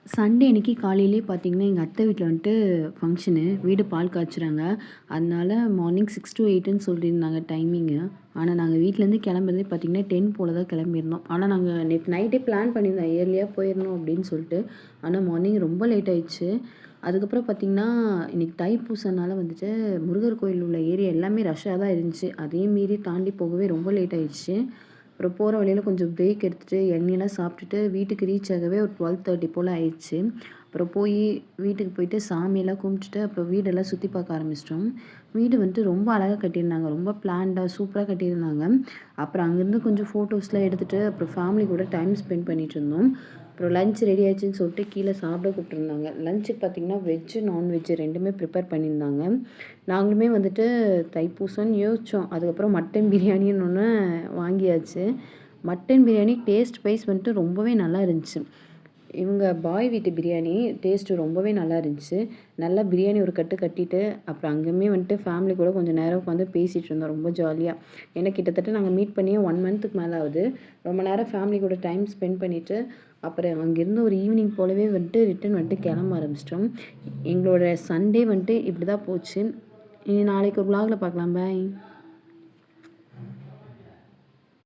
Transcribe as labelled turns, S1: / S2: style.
S1: Sunday அன்னைக்கு காலையிலேயே பார்த்தீங்கன்னா, எங்க அத்தை வீட்ல வந்துட்டு ஃபங்ஷனு. வீடு பால் காய்ச்சுறாங்க. அதனால மார்னிங் 6 டூ 8ன்னு சொல்லியிருந்தாங்க டைமிங்கு. ஆனா, நாங்க வீட்லேருந்து கிளம்புறதே பார்த்தீங்கன்னா, 10 போல தான் கிளம்பியிருந்தோம். ஆனா, நாங்க நேத்து நைட்டே பிளான் பண்ணியிருந்தோம். இயர்லியா போயிரணும் அப்படின்னு சொல்லிட்டு. ஆனா, மார்னிங் ரொம்ப லேட் ஆயிடுச்சு. அதுக்கப்புறம் பார்த்தீங்கன்னா, இன்னைக்கு தைப்பூசனால வந்துட்டு முருகர் கோயில் உள்ள ஏரியா எல்லாமே ரஷ்ஷா தான் இருந்துச்சு. அதையும் மீறி தாண்டி போகவே ரொம்ப லேட் ஆயிடுச்சு. அப்புறம் போற வழியில கொஞ்சம் பிரேக் எடுத்துட்டு, இளநீலாம் சாப்பிட்டுட்டு வீட்டுக்கு ரீச் ஆகவே ஒரு 12:30 போல ஆயிடுச்சு. அப்புறம் வீட்டுக்கு போயிட்டு சாமியெல்லாம் கும்பிட்டுட்டு, அப்புறம் வீடெல்லாம் சுத்தி பார்க்க ஆரம்பிச்சிட்டோம். வீடு வந்துட்டு ரொம்ப அழகா கட்டியிருந்தாங்க. ரொம்ப பிளான்டா சூப்பரா கட்டியிருந்தாங்க. அப்புறம் அங்கேருந்து கொஞ்சம் ஃபோட்டோஸ்லாம் எடுத்துட்டு, அப்புறம் ஃபேமிலி கூட டைம் ஸ்பெண்ட் பண்ணிட்டுருந்தோம். அப்புறம் லஞ்ச் ரெடி ஆயிடுச்சுன்னு சொல்லிட்டு கீழ சாப்பிட கூப்பிட்டுருந்தாங்க. லஞ்சுக்கு பார்த்தீங்கன்னா, வெஜ்ஜு, நான்வெஜ்ஜு 2மே ப்ரிப்பேர் பண்ணியிருந்தாங்க. நாங்களுமே வந்துட்டு தைப்பூசம்னு யோசிச்சோம். அதுக்கப்புறம் மட்டன் பிரியாணின்னு ஒண்ணு வாங்கியாச்சு. மட்டன் பிரியாணி டேஸ்ட் வைஸ் வந்துட்டு ரொம்பவே நல்லா இருந்துச்சு. இவங்க பாய் வீட்டு பிரியாணி டேஸ்ட்டு ரொம்பவே நல்லா இருந்துச்சு. நல்லா பிரியாணி ஒரு கட்டு கட்டிட்டு, அப்புறம் அங்கேயுமே வந்துட்டு ஃபேமிலி கூட கொஞ்சம் நேரம் உட்காந்து பேசிட்டு இருந்தோம் ரொம்ப ஜாலியா. ஏன்னா கிட்டத்தட்ட நாங்க மீட் பண்ணியே 1 மந்த்துக்கு மேல ஆகுது. ரொம்ப நேரம் ஃபேமிலி கூட டைம் ஸ்பெண்ட் பண்ணிட்டு, அப்புறம் அங்கேருந்து ஒரு ஈவினிங் போலவே வந்துட்டு ரிட்டர்ன் வந்துட்டு கிளம்ப ஆரம்பிச்சிட்டோம். எங்களோட சண்டே வந்துட்டு இப்படி தான் போச்சு. இனி நாளைக்கு ஒரு விலாக்ல பார்க்கலாம். பாய்.